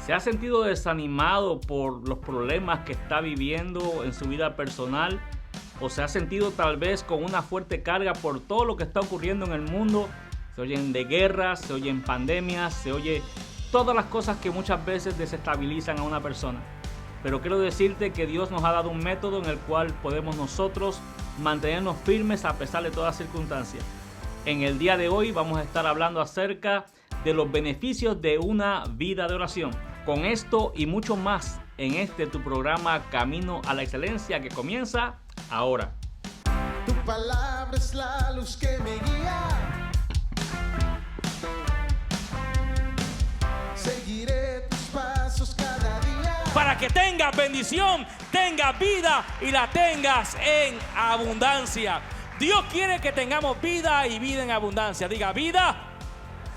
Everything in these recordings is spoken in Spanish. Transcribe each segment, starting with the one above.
¿Se ha sentido desanimado por los problemas que está viviendo en su vida personal? ¿O se ha sentido tal vez con una fuerte carga por todo lo que está ocurriendo en el mundo? Se oyen de guerras, se oyen pandemias, se oye todas las cosas que muchas veces desestabilizan a una persona. Pero quiero decirte que Dios nos ha dado un método en el cual podemos nosotros mantenernos firmes a pesar de todas circunstancias. En el día de hoy vamos a estar hablando acerca de los beneficios de una vida de oración. Con esto y mucho más en tu programa Camino a la Excelencia, que comienza ahora. Tu palabra es la luz que me guía. Seguiré tus pasos cada día. Para que tengas bendición, tengas vida y la tengas en abundancia. Dios quiere que tengamos vida y vida en abundancia. Diga vida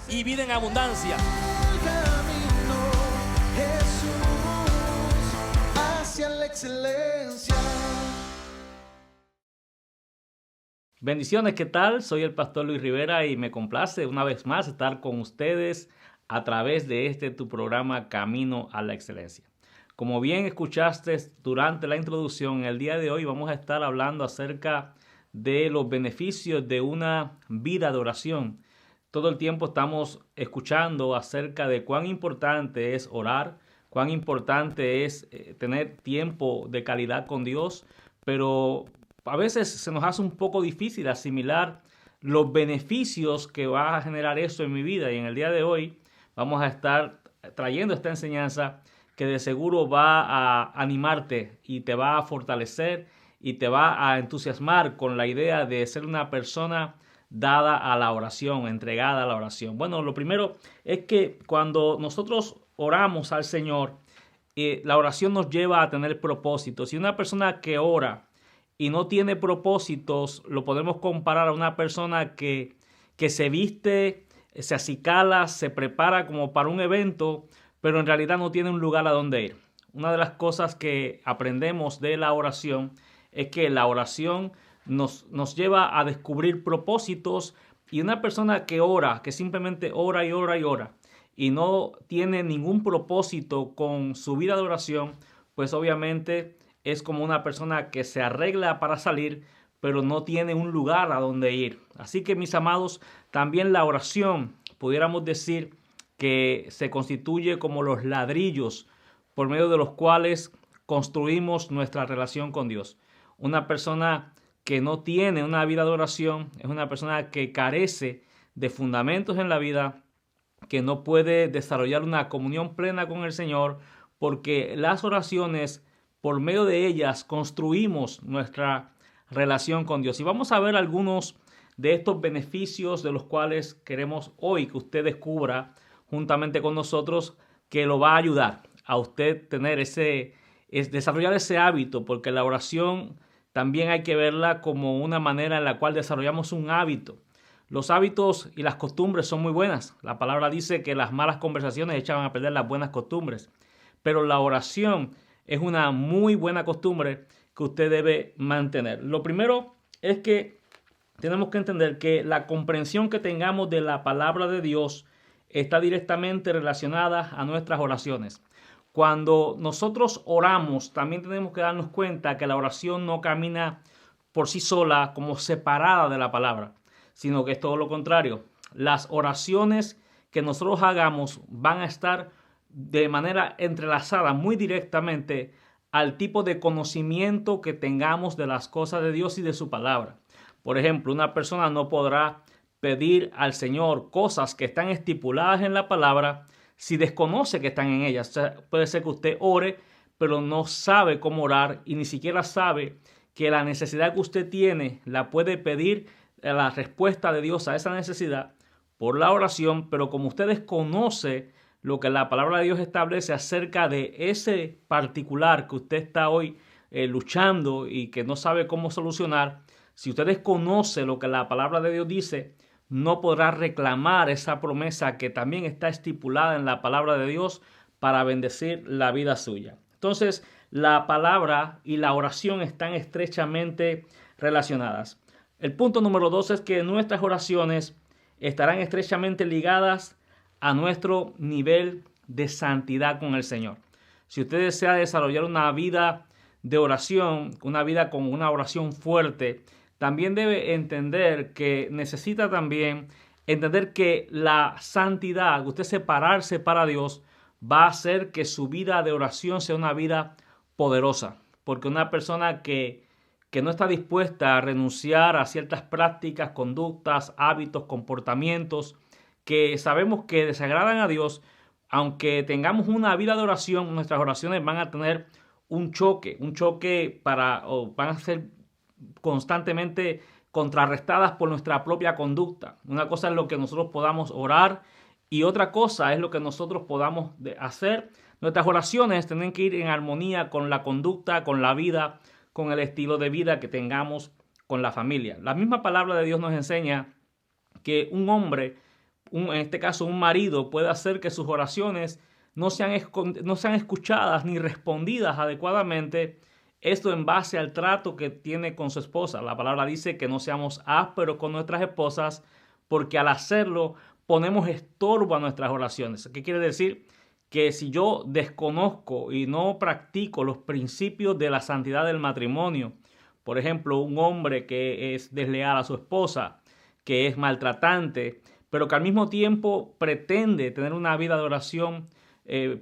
y vida en abundancia. El camino, Jesús, hacia la excelencia. Bendiciones, ¿qué tal? Soy el pastor Luis Rivera y me complace una vez más estar con ustedes a través de tu programa Camino a la Excelencia. Como bien escuchaste durante la introducción, el día de hoy vamos a estar hablando acerca de los beneficios de una vida de oración. Todo el tiempo estamos escuchando acerca de cuán importante es orar, cuán importante es tener tiempo de calidad con Dios, pero a veces se nos hace un poco difícil asimilar los beneficios que va a generar eso en mi vida. Y en el día de hoy vamos a estar trayendo esta enseñanza que de seguro va a animarte y te va a fortalecer y te va a entusiasmar con la idea de ser una persona dada a la oración, entregada a la oración. Bueno, lo primero es que cuando nosotros oramos al Señor, la oración nos lleva a tener propósitos. Y una persona que ora y no tiene propósitos, lo podemos comparar a una persona que se viste, se acicala, se prepara como para un evento, pero en realidad no tiene un lugar a donde ir. Una de las cosas que aprendemos de la oración es que la oración nos lleva a descubrir propósitos, y una persona que ora, que simplemente ora y ora y ora y no tiene ningún propósito con su vida de oración, pues obviamente es como una persona que se arregla para salir, pero no tiene un lugar a donde ir. Así que, mis amados, también la oración, pudiéramos decir que se constituye como los ladrillos por medio de los cuales construimos nuestra relación con Dios. Una persona que no tiene una vida de oración es una persona que carece de fundamentos en la vida, que no puede desarrollar una comunión plena con el Señor, porque las oraciones, por medio de ellas, construimos nuestra relación con Dios. Y vamos a ver algunos de estos beneficios de los cuales queremos hoy que usted descubra juntamente con nosotros, que lo va a ayudar a usted tener desarrollar ese hábito, porque la oración también hay que verla como una manera en la cual desarrollamos un hábito. Los hábitos y las costumbres son muy buenas. La palabra dice que las malas conversaciones echaban a perder las buenas costumbres. Pero la oración es una muy buena costumbre que usted debe mantener. Lo primero es que tenemos que entender que la comprensión que tengamos de la palabra de Dios está directamente relacionada a nuestras oraciones. Cuando nosotros oramos, también tenemos que darnos cuenta que la oración no camina por sí sola como separada de la palabra, sino que es todo lo contrario. Las oraciones que nosotros hagamos van a estar de manera entrelazada muy directamente al tipo de conocimiento que tengamos de las cosas de Dios y de su palabra. Por ejemplo, una persona no podrá pedir al Señor cosas que están estipuladas en la palabra si desconoce que están en ellas. O sea, puede ser que usted ore, pero no sabe cómo orar y ni siquiera sabe que la necesidad que usted tiene la puede pedir, la respuesta de Dios a esa necesidad por la oración, pero como usted desconoce lo que la palabra de Dios establece acerca de ese particular que usted está hoy luchando y que no sabe cómo solucionar, si usted desconoce lo que la palabra de Dios dice, no podrá reclamar esa promesa que también está estipulada en la palabra de Dios para bendecir la vida suya. Entonces, la palabra y la oración están estrechamente relacionadas. El punto número 2 es que nuestras oraciones estarán estrechamente ligadas a nuestro nivel de santidad con el Señor. Si usted desea desarrollar una vida de oración, una vida con una oración fuerte, también debe entender que necesita también entender que la santidad, usted separarse para Dios, va a hacer que su vida de oración sea una vida poderosa. Porque una persona que no está dispuesta a renunciar a ciertas prácticas, conductas, hábitos, comportamientos que sabemos que desagradan a Dios, aunque tengamos una vida de oración, nuestras oraciones van a tener un choque o van a ser constantemente contrarrestadas por nuestra propia conducta. Una cosa es lo que nosotros podamos orar y otra cosa es lo que nosotros podamos hacer. Nuestras oraciones tienen que ir en armonía con la conducta, con la vida, con el estilo de vida que tengamos con la familia. La misma palabra de Dios nos enseña que un hombre, en este caso un marido, puede hacer que sus oraciones no sean escuchadas ni respondidas adecuadamente. Esto en base al trato que tiene con su esposa. La palabra dice que no seamos ásperos con nuestras esposas, porque al hacerlo ponemos estorbo a nuestras oraciones. ¿Qué quiere decir? Que si yo desconozco y no practico los principios de la santidad del matrimonio, por ejemplo, un hombre que es desleal a su esposa, que es maltratante, pero que al mismo tiempo pretende tener una vida de oración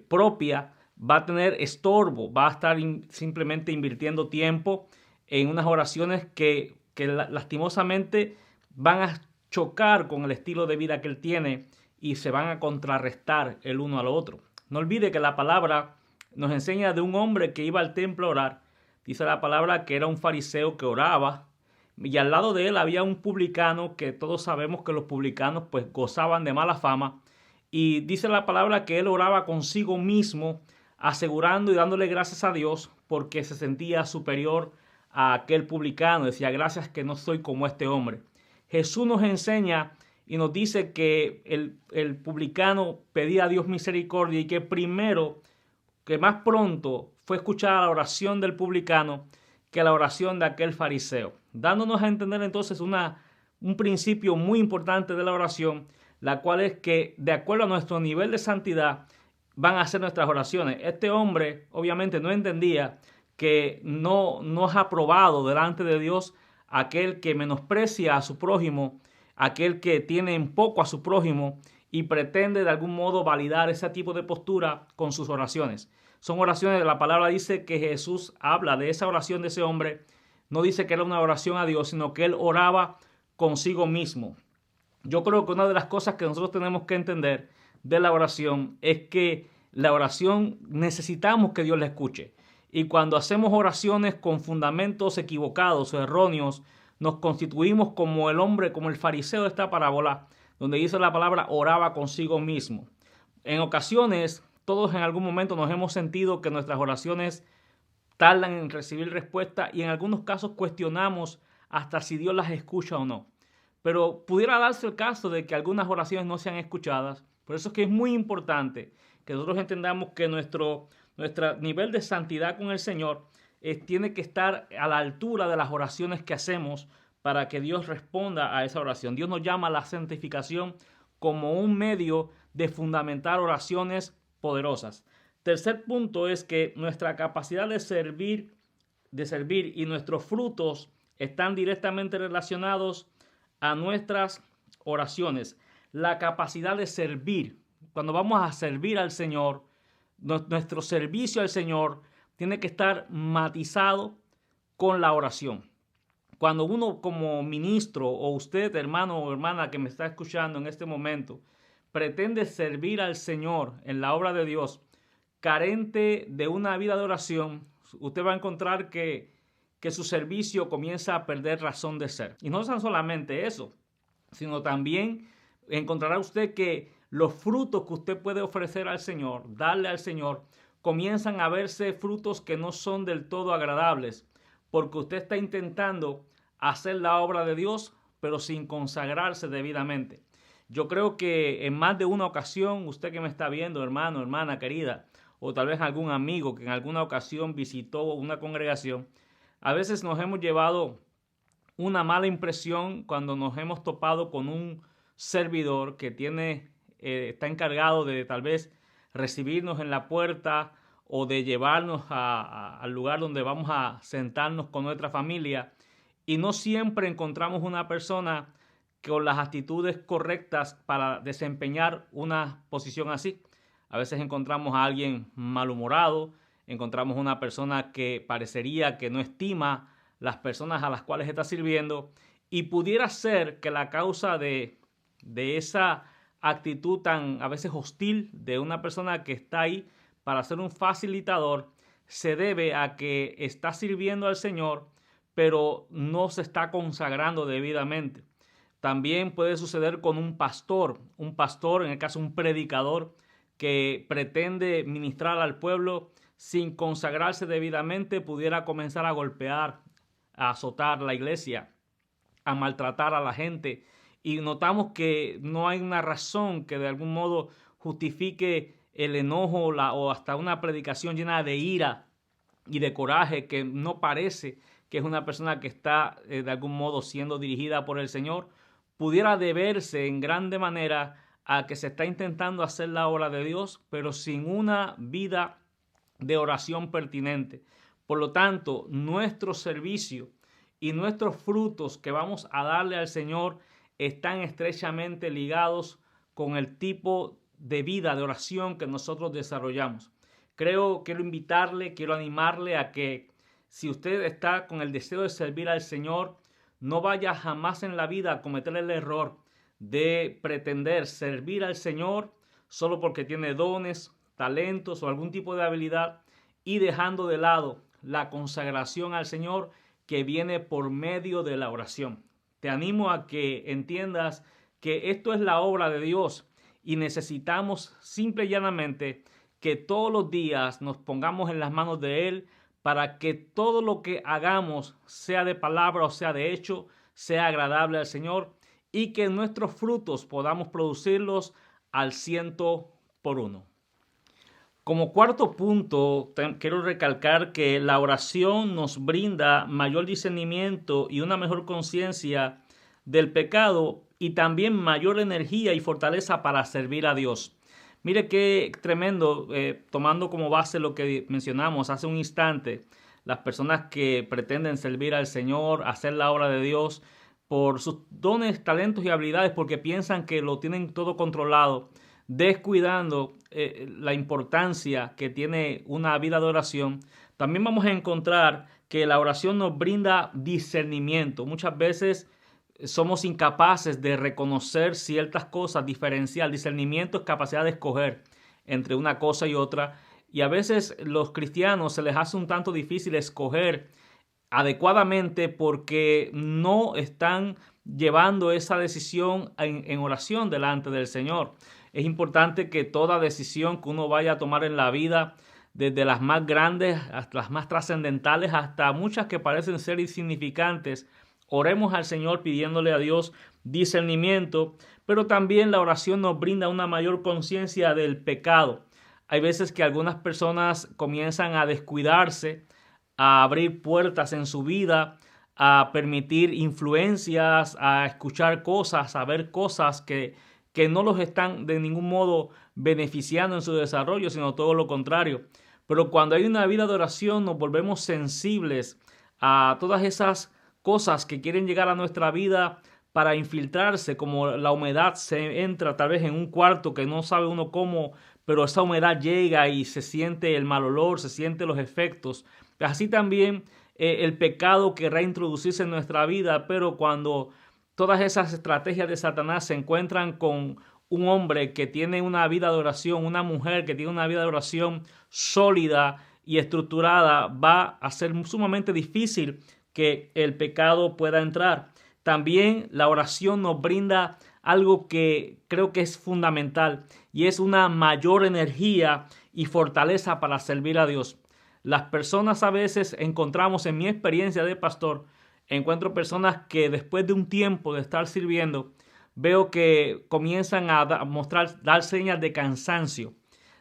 propia, va a tener estorbo, va a estar simplemente invirtiendo tiempo en unas oraciones que lastimosamente van a chocar con el estilo de vida que él tiene y se van a contrarrestar el uno al otro. No olvide que la palabra nos enseña de un hombre que iba al templo a orar. Dice la palabra que era un fariseo que oraba y al lado de él había un publicano, que todos sabemos que los publicanos pues gozaban de mala fama, y dice la palabra que él oraba consigo mismo, asegurando y dándole gracias a Dios porque se sentía superior a aquel publicano. Decía: gracias que no soy como este hombre. Jesús nos enseña y nos dice que el publicano pedía a Dios misericordia y que más pronto fue escuchada la oración del publicano que la oración de aquel fariseo, dándonos a entender entonces un principio muy importante de la oración, la cual es que de acuerdo a nuestro nivel de santidad van a ser nuestras oraciones. Este hombre obviamente no entendía que no es aprobado delante de Dios aquel que menosprecia a su prójimo, aquel que tiene en poco a su prójimo y pretende de algún modo validar ese tipo de postura con sus oraciones. Son oraciones, la palabra dice que Jesús habla de esa oración de ese hombre, no dice que era una oración a Dios, sino que él oraba consigo mismo. Yo creo que una de las cosas que nosotros tenemos que entender de la oración es que la oración necesitamos que Dios la escuche. Y cuando hacemos oraciones con fundamentos equivocados o erróneos, nos constituimos como el hombre, como el fariseo de esta parábola, donde dice la palabra oraba consigo mismo. En ocasiones, todos en algún momento nos hemos sentido que nuestras oraciones tardan en recibir respuesta y en algunos casos cuestionamos hasta si Dios las escucha o no. Pero pudiera darse el caso de que algunas oraciones no sean escuchadas. Por eso es que es muy importante que nosotros entendamos que nuestro nivel de santidad con el Señor tiene que estar a la altura de las oraciones que hacemos para que Dios responda a esa oración. Dios nos llama a la santificación como un medio de fundamentar oraciones poderosas. Tercer punto es que nuestra capacidad de servir y nuestros frutos están directamente relacionados a nuestras oraciones. La capacidad de servir. Cuando vamos a servir al Señor, nuestro servicio al Señor tiene que estar matizado con la oración. Cuando uno como ministro o usted, hermano o hermana que me está escuchando en este momento, pretende servir al Señor en la obra de Dios, carente de una vida de oración, usted va a encontrar que su servicio comienza a perder razón de ser. Y no tan solamente eso, sino también encontrará usted que los frutos que usted puede ofrecer al Señor, darle al Señor, comienzan a verse frutos que no son del todo agradables, porque usted está intentando hacer la obra de Dios, pero sin consagrarse debidamente. Yo creo que en más de una ocasión, usted que me está viendo, hermano, hermana querida, o tal vez algún amigo que en alguna ocasión visitó una congregación, a veces nos hemos llevado una mala impresión cuando nos hemos topado con un servidor que está encargado de tal vez recibirnos en la puerta o de llevarnos al lugar donde vamos a sentarnos con nuestra familia. Y no siempre encontramos una persona con las actitudes correctas para desempeñar una posición así. A veces encontramos a alguien malhumorado, encontramos una persona que parecería que no estima las personas a las cuales está sirviendo, y pudiera ser que la causa de esa actitud tan a veces hostil de una persona que está ahí para ser un facilitador se debe a que está sirviendo al Señor, pero no se está consagrando debidamente. También puede suceder con un pastor, en el caso un predicador, que pretende ministrar al pueblo sin consagrarse debidamente, pudiera comenzar a golpear, a azotar la iglesia, a maltratar a la gente. Y notamos que no hay una razón que de algún modo justifique el enojo o hasta una predicación llena de ira y de coraje, que no parece que es una persona que está de algún modo siendo dirigida por el Señor. Pudiera deberse en grande manera a que se está intentando hacer la obra de Dios, pero sin una vida de oración pertinente. Por lo tanto, nuestro servicio y nuestros frutos que vamos a darle al Señor están estrechamente ligados con el tipo de vida de oración que nosotros desarrollamos. Quiero invitarle, quiero animarle a que si usted está con el deseo de servir al Señor, no vaya jamás en la vida a cometer el error de pretender servir al Señor solo porque tiene dones, talentos o algún tipo de habilidad, y dejando de lado la consagración al Señor que viene por medio de la oración. Te animo a que entiendas que esto es la obra de Dios y necesitamos simple y llanamente que todos los días nos pongamos en las manos de Él para que todo lo que hagamos, sea de palabra o sea de hecho, sea agradable al Señor, y que nuestros frutos podamos producirlos al 100%. Como cuarto punto, quiero recalcar que la oración nos brinda mayor discernimiento y una mejor conciencia del pecado, y también mayor energía y fortaleza para servir a Dios. Mire qué tremendo, tomando como base lo que mencionamos hace un instante, las personas que pretenden servir al Señor, hacer la obra de Dios por sus dones, talentos y habilidades, porque piensan que lo tienen todo controlado, descuidando la importancia que tiene una vida de oración. También vamos a encontrar que la oración nos brinda discernimiento. Muchas veces somos incapaces de reconocer ciertas cosas, diferenciar. Discernimiento es capacidad de escoger entre una cosa y otra, y a veces los cristianos se les hace un tanto difícil escoger adecuadamente porque no están llevando esa decisión en oración delante del Señor. Es importante que toda decisión que uno vaya a tomar en la vida, desde las más grandes hasta las más trascendentales, hasta muchas que parecen ser insignificantes, oremos al Señor pidiéndole a Dios discernimiento, pero también la oración nos brinda una mayor conciencia del pecado. Hay veces que algunas personas comienzan a descuidarse, a abrir puertas en su vida, a permitir influencias, a escuchar cosas, a ver cosas que no los están de ningún modo beneficiando en su desarrollo, sino todo lo contrario. Pero cuando hay una vida de oración nos volvemos sensibles a todas esas cosas que quieren llegar a nuestra vida para infiltrarse, como la humedad se entra tal vez en un cuarto que no sabe uno cómo, pero esa humedad llega y se siente el mal olor, se sienten los efectos. Así también el pecado querrá introducirse en nuestra vida, pero cuando todas esas estrategias de Satanás se encuentran con un hombre que tiene una vida de oración, una mujer que tiene una vida de oración sólida y estructurada, va a ser sumamente difícil que el pecado pueda entrar. También la oración nos brinda algo que creo que es fundamental, y es una mayor energía y fortaleza para servir a Dios. Las personas a veces encontramos, en mi experiencia de pastor, encuentro personas que después de un tiempo de estar sirviendo, veo que comienzan a dar señas de cansancio,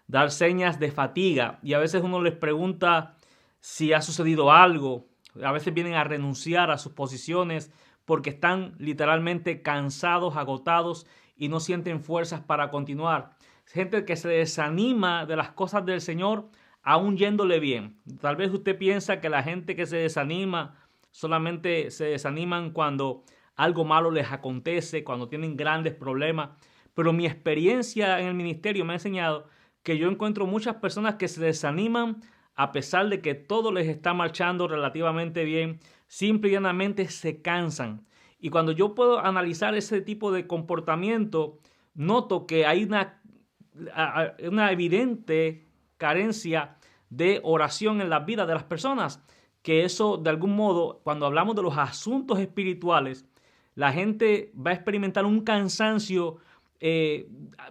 dar señas de fatiga, y a veces uno les pregunta si ha sucedido algo. A veces vienen a renunciar a sus posiciones porque están literalmente cansados, agotados y no sienten fuerzas para continuar. gente que se desanima de las cosas del Señor aún yéndole bien. Tal vez usted piensa que la gente que se desanima solamente se desaniman cuando algo malo les acontece, cuando tienen grandes problemas. Pero mi experiencia en el ministerio me ha enseñado que yo encuentro muchas personas que se desaniman a pesar de que todo les está marchando relativamente bien, simple y llanamente se cansan. Y cuando yo puedo analizar ese tipo de comportamiento, noto que hay una evidente carencia de oración en la vida de las personas, que eso de algún modo, cuando hablamos de los asuntos espirituales, la gente va a experimentar un cansancio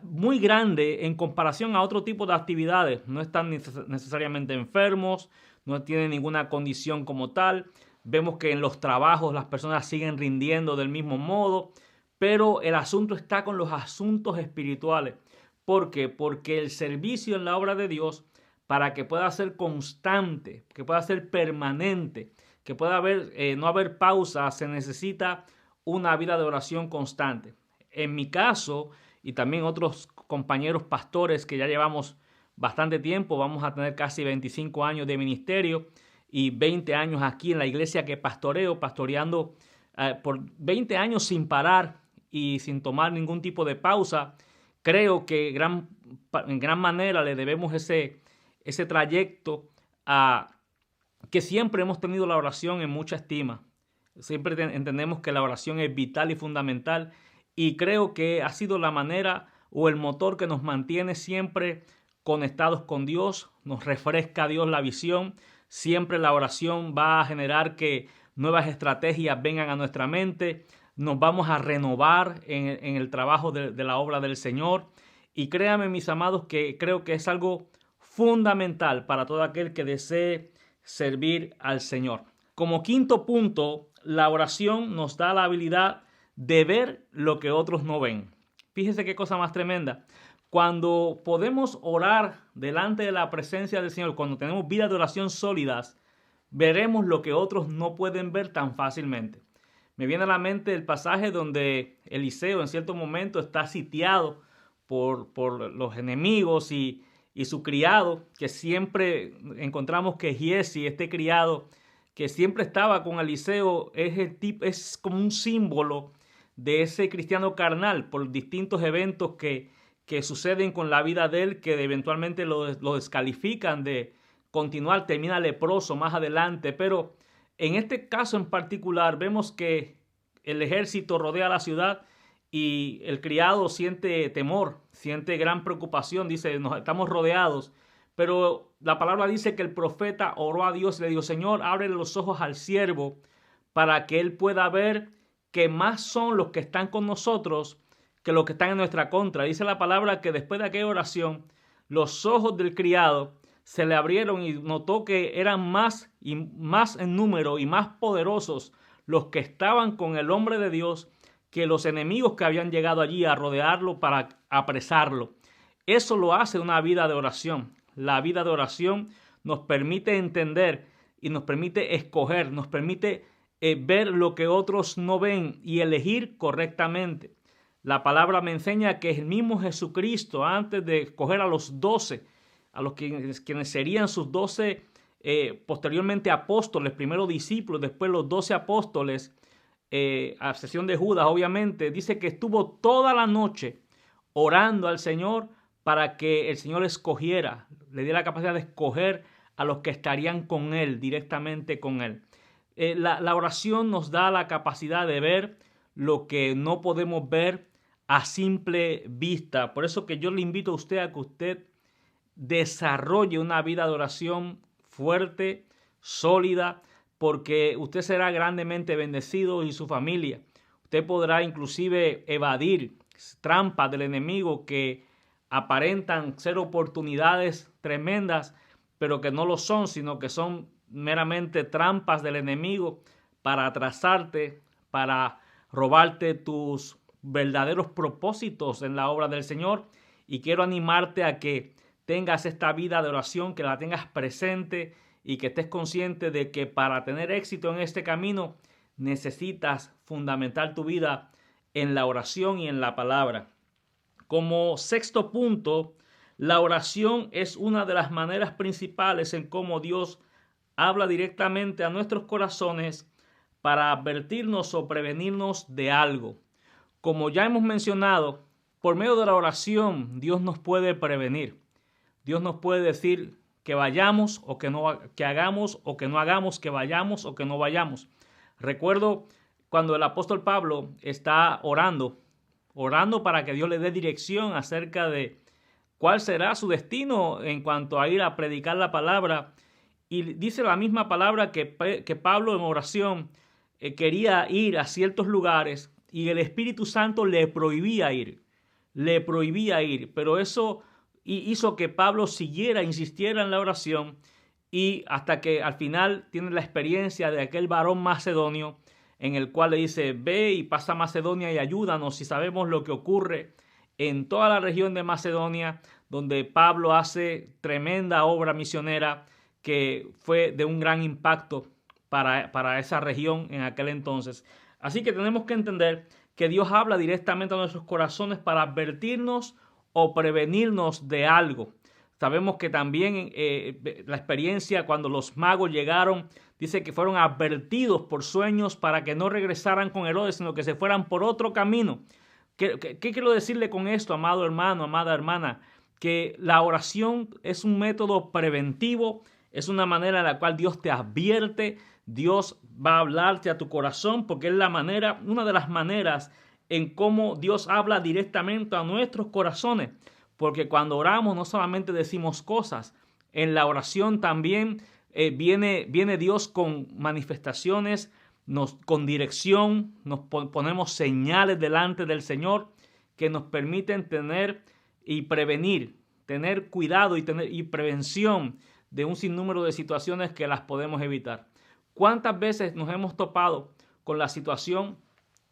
muy grande en comparación a otro tipo de actividades. No están necesariamente enfermos, no tienen ninguna condición como tal. Vemos que en los trabajos las personas siguen rindiendo del mismo modo, pero el asunto está con los asuntos espirituales. ¿Por qué? Porque el servicio en la obra de Dios, para que pueda ser constante, que pueda ser permanente, que pueda no haber pausa, se necesita una vida de oración constante. En mi caso, y también otros compañeros pastores que ya llevamos bastante tiempo, vamos a tener casi 25 años de ministerio y 20 años aquí en la iglesia que pastoreando por 20 años sin parar y sin tomar ningún tipo de pausa. Creo que en gran manera le debemos ese trayecto a que siempre hemos tenido la oración en mucha estima. Siempre entendemos que la oración es vital y fundamental, y creo que ha sido la manera o el motor que nos mantiene siempre conectados con Dios, nos refresca a Dios la visión. Siempre la oración va a generar que nuevas estrategias vengan a nuestra mente, nos vamos a renovar en el trabajo de la obra del Señor. Y créanme, mis amados, que creo que es algo fundamental para todo aquel que desee servir al Señor. Como quinto punto, la oración nos da la habilidad de ver lo que otros no ven. Fíjese qué cosa más tremenda. Cuando podemos orar delante de la presencia del Señor, cuando tenemos vidas de oración sólidas, veremos lo que otros no pueden ver tan fácilmente. Me viene a la mente el pasaje donde Eliseo en cierto momento está sitiado por los enemigos y su criado, que siempre encontramos que Giezi, este criado que siempre estaba con Eliseo, es como un símbolo de ese cristiano carnal por distintos eventos que suceden con la vida de él, que eventualmente lo descalifican de continuar, termina leproso más adelante. Pero en este caso en particular vemos que el ejército rodea la ciudad y el criado siente temor, siente gran preocupación, dice, nos estamos rodeados. Pero la palabra dice que el profeta oró a Dios y le dijo, Señor, abre los ojos al siervo para que él pueda ver que más son los que están con nosotros que los que están en nuestra contra. Dice la palabra que después de aquella oración, los ojos del criado se le abrieron y notó que eran más en número y más poderosos los que estaban con el hombre de Dios que los enemigos que habían llegado allí a rodearlo para apresarlo. Eso lo hace una vida de oración. La vida de oración nos permite entender y nos permite escoger, nos permite ver lo que otros no ven y elegir correctamente. La palabra me enseña que el mismo Jesucristo, antes de escoger a los 12, a los quienes serían sus 12 posteriormente apóstoles, primero discípulos, después los 12 apóstoles, a excepción de Judas, obviamente, dice que estuvo toda la noche orando al Señor para que el Señor escogiera, le diera la capacidad de escoger a los que estarían con Él, directamente con Él. La oración nos da la capacidad de ver lo que no podemos ver a simple vista. Por eso que yo le invito a usted a que usted desarrolle una vida de oración fuerte, sólida, porque usted será grandemente bendecido y su familia. Usted podrá inclusive evadir trampas del enemigo que aparentan ser oportunidades tremendas, pero que no lo son, sino que son meramente trampas del enemigo para atrasarte, para robarte tus verdaderos propósitos en la obra del Señor. Y quiero animarte a que tengas esta vida de oración, que la tengas presente y que estés consciente de que para tener éxito en este camino necesitas fundamentar tu vida en la oración y en la palabra. Como sexto punto, la oración es una de las maneras principales en cómo Dios habla directamente a nuestros corazones para advertirnos o prevenirnos de algo. Como ya hemos mencionado, por medio de la oración Dios nos puede prevenir. Dios nos puede decir que vayamos o que no, que hagamos o que no hagamos, que vayamos o que no vayamos. Recuerdo cuando el apóstol Pablo está orando para que Dios le dé dirección acerca de cuál será su destino en cuanto a ir a predicar la palabra. Y dice la misma palabra que Pablo en oración quería ir a ciertos lugares y el Espíritu Santo le prohibía ir, pero eso hizo que Pablo insistiera en la oración, y hasta que al final tiene la experiencia de aquel varón macedonio en el cual le dice: ve y pasa a Macedonia y ayúdanos. Y sabemos lo que ocurre en toda la región de Macedonia, donde Pablo hace tremenda obra misionera que fue de un gran impacto para esa región en aquel entonces. Así que tenemos que entender que Dios habla directamente a nuestros corazones para advertirnos o prevenirnos de algo. Sabemos que también la experiencia cuando los magos llegaron, dice que fueron advertidos por sueños para que no regresaran con Herodes, sino que se fueran por otro camino. ¿Qué quiero decirle con esto, amado hermano, amada hermana? Que la oración es un método preventivo, es una manera en la cual Dios te advierte, Dios va a hablarte a tu corazón, porque es una de las maneras en cómo Dios habla directamente a nuestros corazones. Porque cuando oramos no solamente decimos cosas, en la oración también viene Dios con manifestaciones, con dirección, nos ponemos señales delante del Señor que nos permiten tener y prevenir, tener cuidado y prevención de un sinnúmero de situaciones que las podemos evitar. ¿Cuántas veces nos hemos topado con la situación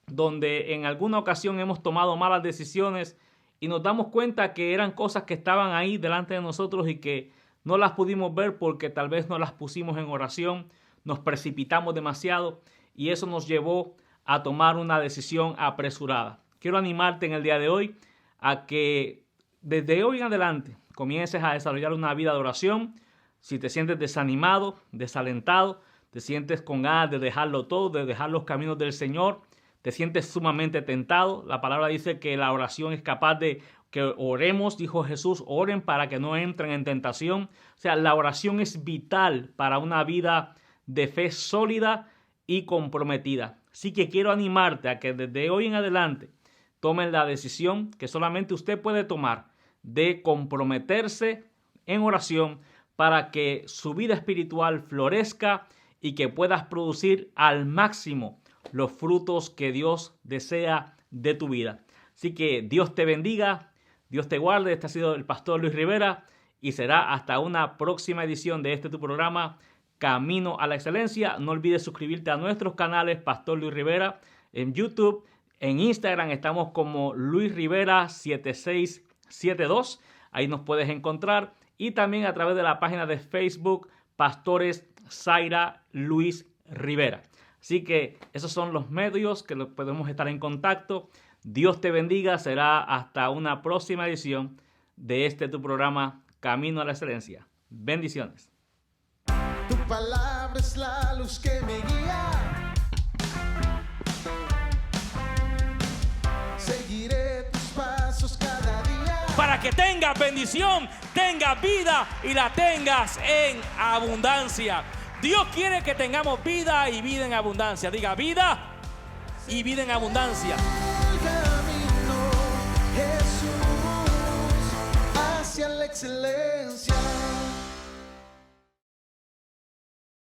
donde en alguna ocasión hemos tomado malas decisiones y nos damos cuenta que eran cosas que estaban ahí delante de nosotros y que no las pudimos ver porque tal vez no las pusimos en oración, nos precipitamos demasiado y eso nos llevó a tomar una decisión apresurada? Quiero animarte en el día de hoy a que desde hoy en adelante comiences a desarrollar una vida de oración. Si te sientes desanimado, desalentado, te sientes con ganas de dejarlo todo, de dejar los caminos del Señor, te sientes sumamente tentado, la palabra dice que la oración es capaz de que oremos, dijo Jesús, oren para que no entren en tentación. O sea, la oración es vital para una vida de fe sólida y comprometida. Así que quiero animarte a que desde hoy en adelante tomen la decisión que solamente usted puede tomar de comprometerse en oración para que su vida espiritual florezca y que puedas producir al máximo los frutos que Dios desea de tu vida. Así que Dios te bendiga, Dios te guarde. Este ha sido el pastor Luis Rivera y será hasta una próxima edición de tu programa Camino a la Excelencia. No olvides suscribirte a nuestros canales Pastor Luis Rivera en YouTube, en Instagram estamos como Luis Rivera 7672, ahí nos puedes encontrar, y también a través de la página de Facebook Pastores Zaira Luis Rivera. Así que esos son los medios que podemos estar en contacto. Dios te bendiga. Será hasta una próxima edición de tu programa Camino a la Excelencia. Bendiciones. Tu palabra es la luz que me guía. Seguiré tus pasos cada día. Para que tengas bendición, tengas vida y la tengas en abundancia. Dios quiere que tengamos vida y vida en abundancia. Diga vida y vida en abundancia. El camino, Jesús, hacia la excelencia.